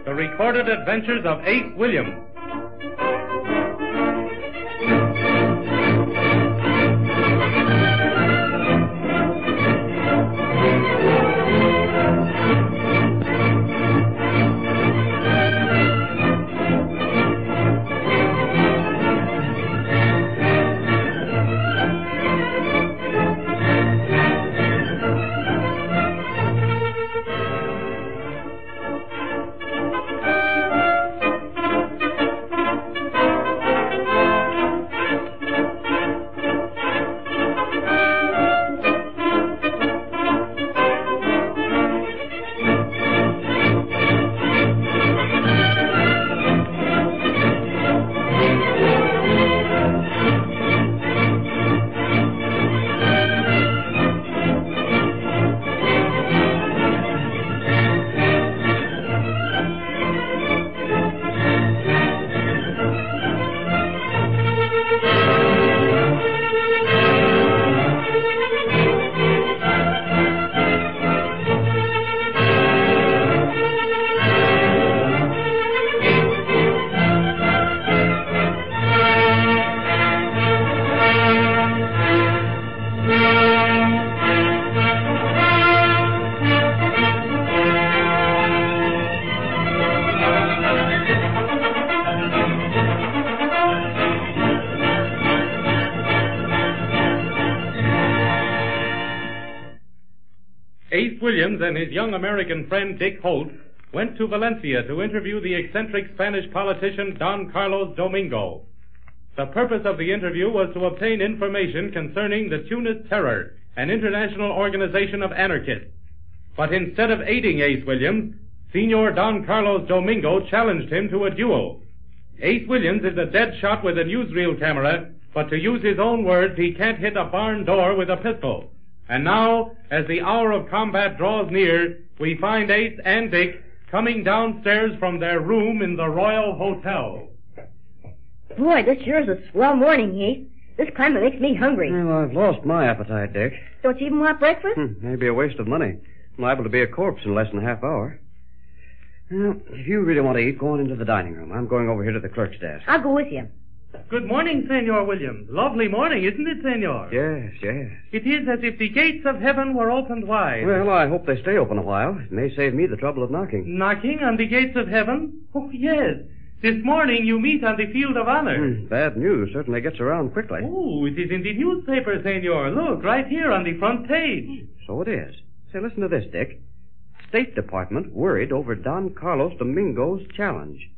The Recorded Adventures of Ace Williams. Ace Williams and his young American friend Dick Holt went to Valencia to interview the eccentric Spanish politician Don Carlos Domingo. The purpose of the interview was to obtain information concerning the Tunis Terror, an international organization of anarchists. But instead of aiding Ace Williams, Senor Don Carlos Domingo challenged him to a duel. Ace Williams is a dead shot with a newsreel camera, but to use his own words, he can't hit a barn door with a pistol. And now, as the hour of combat draws near, we find Ace and Dick coming downstairs from their room in the Royal Hotel. Boy, this sure is a swell morning, Ace. This climate makes me hungry. Well, I've lost my appetite, Dick. Don't you even want breakfast? Maybe a waste of money. I'm liable to be a corpse in less than a half hour. Well, if you really want to eat, go on into the dining room. I'm going over here to the clerk's desk. I'll go with you. Good morning, Senor Williams. Lovely morning, isn't it, Senor? Yes, yes. It is as if the gates of heaven were opened wide. Well, I hope they stay open a while. It may save me the trouble of knocking. Knocking on the gates of heaven? Oh, yes. This morning you meet on the field of honor. Bad news certainly gets around quickly. Oh, it is in the newspaper, Senor. Look, right here on the front page. So it is. Say, listen to this, Dick. State Department worried over Don Carlos Domingo's challenge.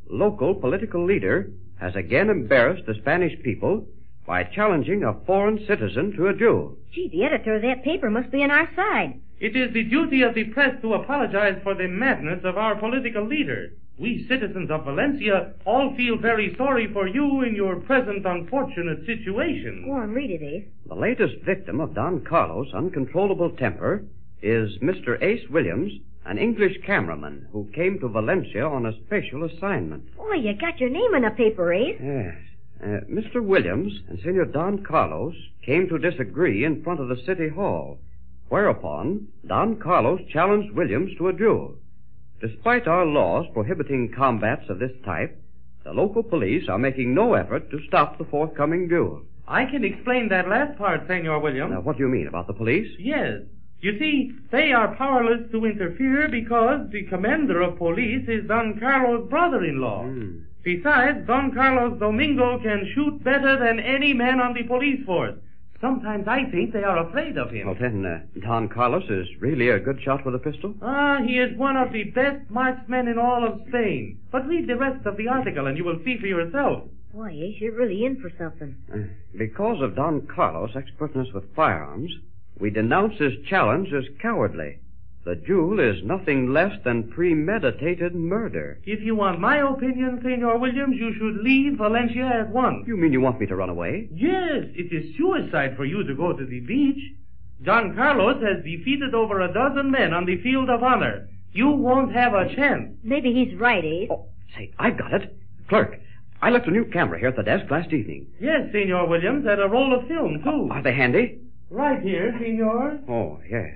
Local political leader has again embarrassed the Spanish people by challenging a foreign citizen to a duel. Gee, the editor of that paper must be on our side. It is the duty of the press to apologize for the madness of our political leader. We citizens of Valencia all feel very sorry for you in your present unfortunate situation. Go on, read it, Ace. The latest victim of Don Carlos' uncontrollable temper is Mr. Ace Williams, an English cameraman who came to Valencia on a special assignment. Boy, you got your name in the paper, Ace. Yes. Mr. Williams and Senor Don Carlos came to disagree in front of the city hall, whereupon Don Carlos challenged Williams to a duel. Despite our laws prohibiting combats of this type, the local police are making no effort to stop the forthcoming duel. I can explain that last part, Senor Williams. Now, what do you mean about the police? Yes. You see, they are powerless to interfere because the commander of police is Don Carlos' brother-in-law. Besides, Don Carlos Domingo can shoot better than any man on the police force. Sometimes I think they are afraid of him. Well, then, Don Carlos is really a good shot with a pistol? He is one of the best marksmen in all of Spain. But read the rest of the article and you will see for yourself. Boy, Ace, you're really in for something. Because of Don Carlos' expertness with firearms, we denounce his challenge as cowardly. The duel is nothing less than premeditated murder. If you want my opinion, Senor Williams, you should leave Valencia at once. You mean you want me to run away? Yes, it is suicide for you to go to the beach. Don Carlos has defeated over a dozen men on the field of honor. You won't have a chance. Maybe he's right, Ace. Oh, say, I've got it. Clerk, I left a new camera here at the desk last evening. Yes, Senor Williams, and a roll of film, too. Are they handy? Right here, Senor. Oh, yes.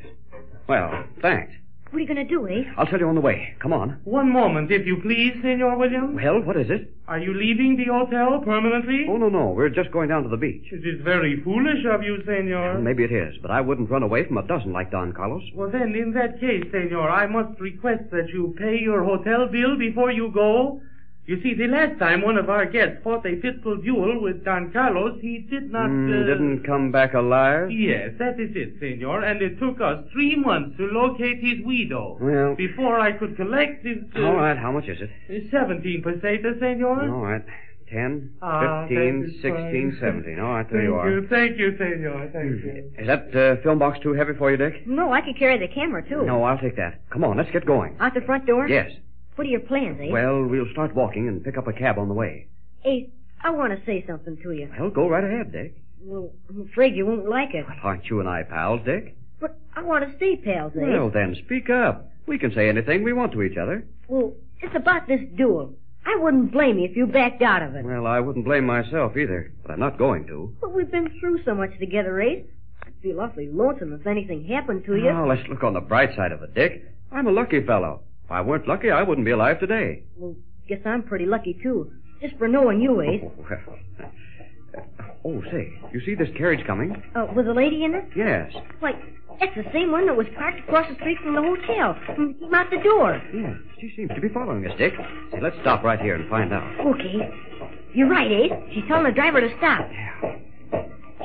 Well, thanks. What are you going to do, Ace? I'll tell you on the way. Come on. One moment, if you please, Senor Williams. Well, what is it? Are you leaving the hotel permanently? Oh, no. We're just going down to the beach. It is very foolish of you, Senor. Well, maybe it is, but I wouldn't run away from a dozen like Don Carlos. Well, then, in that case, Senor, I must request that you pay your hotel bill before you go. You see, the last time one of our guests fought a pistol duel with Don Carlos, he did not... Didn't come back alive? Yes, that is it, Senor, and it took us 3 months to locate his widow. Well... Before I could collect his... All right, how much is it? 17 pesetas, Senor. All right. 10, 15, that is 16, fine. 17. All right, there you are. Thank you, Senor. Thank you. Is that film box too heavy for you, Dick? No, I could carry the camera, too. No, I'll take that. Come on, let's get going. Out the front door? Yes. What are your plans, Ace? Well, we'll start walking and pick up a cab on the way. Ace, I want to say something to you. Well, go right ahead, Dick. Well, I'm afraid you won't like it. Well, aren't you and I pals, Dick? But I want to stay pals, Ace. Well, then speak up. We can say anything we want to each other. Well, it's about this duel. I wouldn't blame you if you backed out of it. Well, I wouldn't blame myself either, but I'm not going to. But we've been through so much together, Ace. I'd feel awfully lonesome if anything happened to you. Oh, let's look on the bright side of it, Dick. I'm a lucky fellow. If I weren't lucky, I wouldn't be alive today. Well, guess I'm pretty lucky, too. Just for knowing you, Ace. Oh, say, you see this carriage coming? Was a lady in it? Yes. Why, that's the same one that was parked across the street from the hotel. Came out the door. Yeah, she seems to be following us, Dick. Say, let's stop right here and find out. Okay. You're right, Ace. She's telling the driver to stop. Yeah.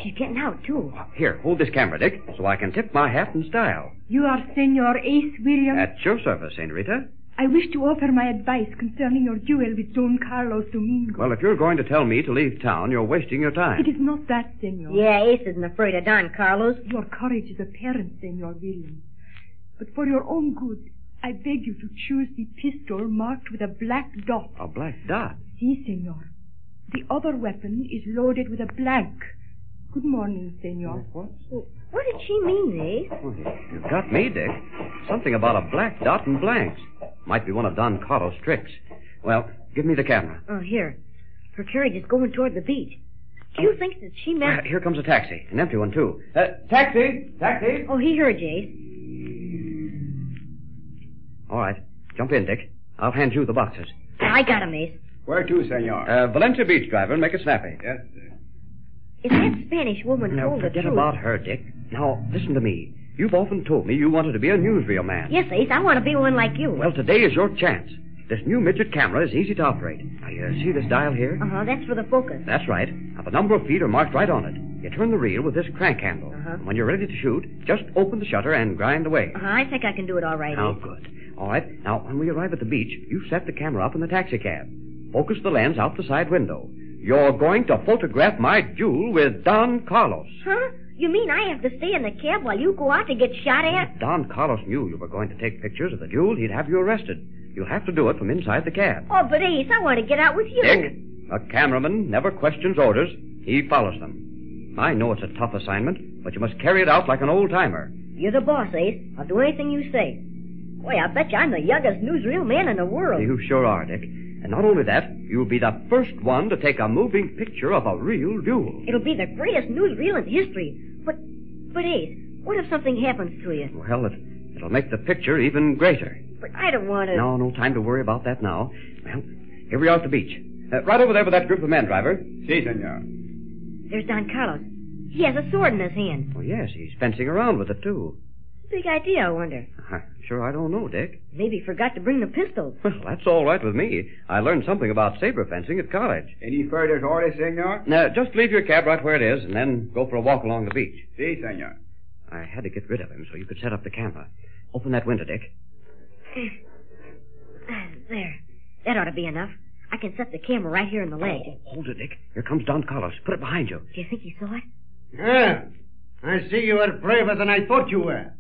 She's getting out, too. Here, hold this camera, Dick, so I can tip my hat in style. You are Senor Ace Williams? At your service, Senorita. I wish to offer my advice concerning your duel with Don Carlos Domingo. Well, if you're going to tell me to leave town, you're wasting your time. It is not that, Senor. Yeah, Ace isn't afraid of Don Carlos. Your courage is apparent, Senor Williams. But for your own good, I beg you to choose the pistol marked with a black dot. A black dot? Si, Senor. The other weapon is loaded with a blank. Good morning, Senor. What? What did she mean, Ace? Well, you've got me, Dick. Something about a black dot and blanks. Might be one of Don Carlos' tricks. Well, give me the camera. Oh, here. Her carriage is going toward the beach. Do you think that she meant... Here comes a taxi. An empty one, too. Taxi! Taxi! Oh, he heard you, Ace. All right. Jump in, Dick. I'll hand you the boxes. I got him, Ace. Where to, senor? Valencia Beach, driver. Make it snappy. Yes, sir. If that Spanish woman Now, told the forget truth... about her, Dick. Now, listen to me. You've often told me you wanted to be a newsreel man. Yes, Ace, I want to be one like you. Well, today is your chance. This new midget camera is easy to operate. Now, you see this dial here? Uh-huh, that's for the focus. That's right. Now, the number of feet are marked right on it. You turn the reel with this crank handle. Uh-huh. And when you're ready to shoot, just open the shutter and grind away. Uh-huh, I think I can do it all right, Now, Ace. good. All right. Now, when we arrive at the beach, you set the camera up in the taxicab. Focus the lens out the side window. You're going to photograph my duel with Don Carlos. Huh? You mean I have to stay in the cab while you go out to get shot at? If Don Carlos knew you were going to take pictures of the duel, he'd have you arrested. You'll have to do it from inside the cab. Oh, but Ace, I want to get out with you. Dick, a cameraman never questions orders. He follows them. I know it's a tough assignment, but you must carry it out like an old-timer. You're the boss, Ace. I'll do anything you say. Boy, I bet you I'm the youngest newsreel man in the world. You sure are, Dick. And not only that, you'll be the first one to take a moving picture of a real duel. It'll be the greatest newsreel in history. But Ace, what if something happens to you? Well, it'll make the picture even greater. But I don't want to... No time to worry about that now. Well, here we are at the beach. Right over there with that group of men, driver. Si, senor. There's Don Carlos. He has a sword in his hand. Oh, yes, he's fencing around with it, too. Big idea, I wonder. Sure, I don't know, Dick. Maybe he forgot to bring the pistol. Well, that's all right with me. I learned something about saber fencing at college. Any further orders, senor? Now, just leave your cab right where it is, and then go for a walk along the beach. Si, senor. I had to get rid of him so you could set up the camera. Open that window, Dick. There. That ought to be enough. I can set the camera right here in the leg. Hold it, Dick. Here comes Don Carlos. Put it behind you. Do you think he saw it? Ah, I see you are braver than I thought you were.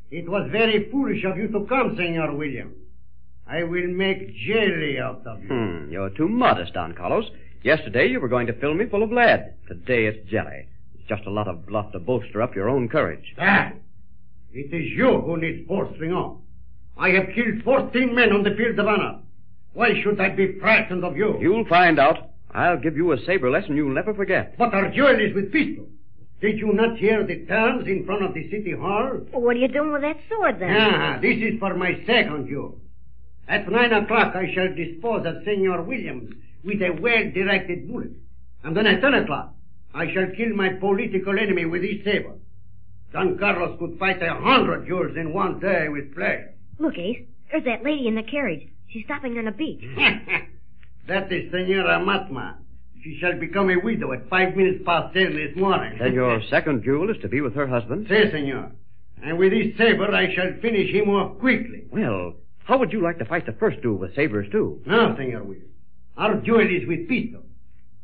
It was very foolish of you to come, Senor Williams. I will make jelly out of you. You're too modest, Don Carlos. Yesterday you were going to fill me full of lead. Today it's jelly. It's just a lot of bluff to bolster up your own courage. Ah, it is you who needs bolstering up. I have killed 14 men on the field of honor. Why should I be frightened of you? You'll find out. I'll give you a saber lesson you'll never forget. But our duel is with pistols. Did you not hear the terms in front of the city hall? Well, what are you doing with that sword, then? This is for my second duel. At 9 o'clock, I shall dispose of Senor Williams with a well-directed bullet. And then at 10 o'clock, I shall kill my political enemy with his saber. Don Carlos could fight 100 duels in one day with pleasure. Look, Ace, there's that lady in the carriage. She's stopping on the beach. That is Senora Matma. She shall become a widow at 5 minutes past 10 this morning. Then your second duel is to be with her husband? Si, senor. And with this saber, I shall finish him off quickly. Well, how would you like to fight the first duel with sabers, too? No, Senor Williams. Our duel is with pistols.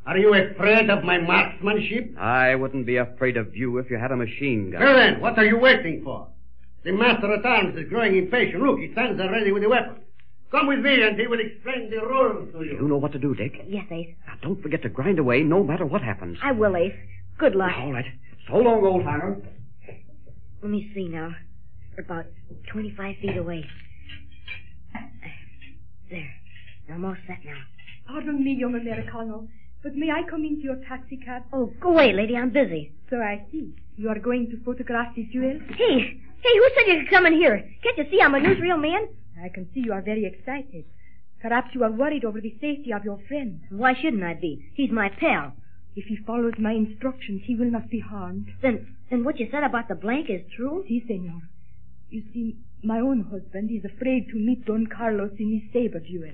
Are you afraid of my marksmanship? I wouldn't be afraid of you if you had a machine gun. Well then, what are you waiting for? The master at arms is growing impatient. Look, he stands there ready with the weapon. Come with me and he will explain the rules to you. You know what to do, Dick. Yes, Ace. Now, don't forget to grind away no matter what happens. I will, Ace. Good luck. All right. So long, old-timer. Let me see now. We're about 25 feet away. There. I'm all set now. Pardon me, young Americano, but may I come into your taxi cab? Oh, go away, lady. I'm busy. So I see. You are going to photograph this duel? Hey, who said you could come in here? Can't you see I'm a newsreel man? I can see you are very excited. Perhaps you are worried over the safety of your friend. Why shouldn't I be? He's my pal. If he follows my instructions, he will not be harmed. Then what you said about the blank is true? Si, senor. You see, my own husband is afraid to meet Don Carlos in his saber duel.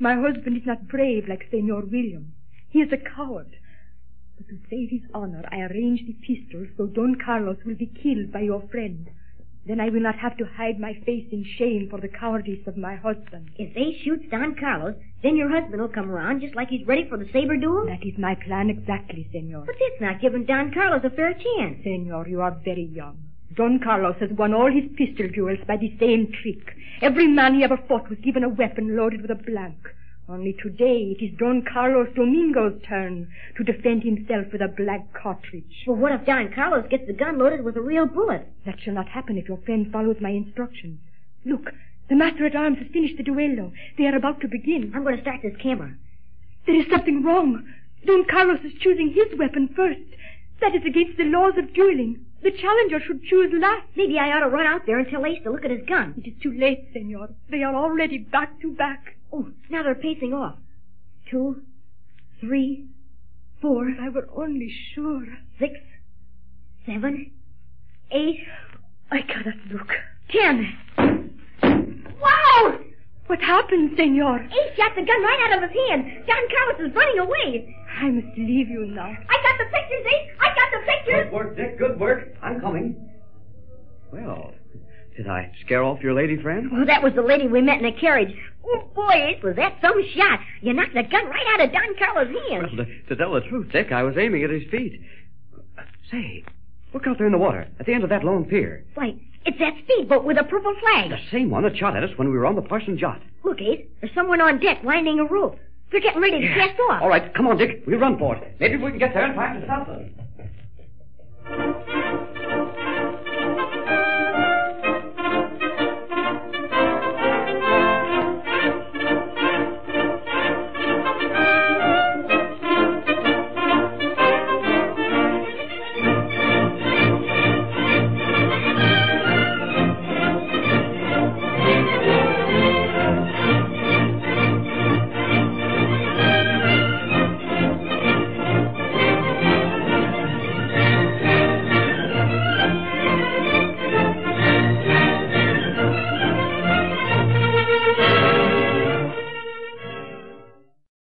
My husband is not brave like Senor Williams. He is a coward. But to save his honor, I arranged the pistols so Don Carlos will be killed by your friend. Then I will not have to hide my face in shame for the cowardice of my husband. If they shoot Don Carlos, then your husband will come around just like he's ready for the saber duel? That is my plan exactly, senor. But that's not giving Don Carlos a fair chance. Senor, you are very young. Don Carlos has won all his pistol duels by the same trick. Every man he ever fought was given a weapon loaded with a blank. Only today it is Don Carlos Domingo's turn to defend himself with a blank cartridge. Well, what if Don Carlos gets the gun loaded with a real bullet? That shall not happen if your friend follows my instructions. Look, the master-at-arms has finished the duello. They are about to begin. I'm going to start this camera. There is something wrong. Don Carlos is choosing his weapon first. That is against the laws of dueling. The challenger should choose last. Maybe I ought to run out there and tell Ace to look at his gun. It is too late, senor. They are already back to back. Oh, now they're pacing off. 2, 3, 4. If I were only sure. 6, 7, 8. I cannot look. 10. Wow! What happened, senor? Ace shot the gun right out of his hand. Don Carlos is running away. I must leave you now. I got the pictures, Ace. I got the pictures. Good work, Dick. Good work. I'm coming. Well, did I scare off your lady friend? Well, that was the lady we met in a carriage. Oh, boy, Ace, was that some shot. You knocked the gun right out of Don Carlos' hand. Well, to tell the truth, Dick, I was aiming at his feet. Say, look out there in the water, at the end of that lone pier. Why, it's that speedboat with a purple flag. The same one that shot at us when we were on the Parsons yacht. Look, Ace, there's someone on deck winding a rope. They're getting ready to cast off. All right, come on, Dick. We run for it. Maybe we can get there in time to stop them.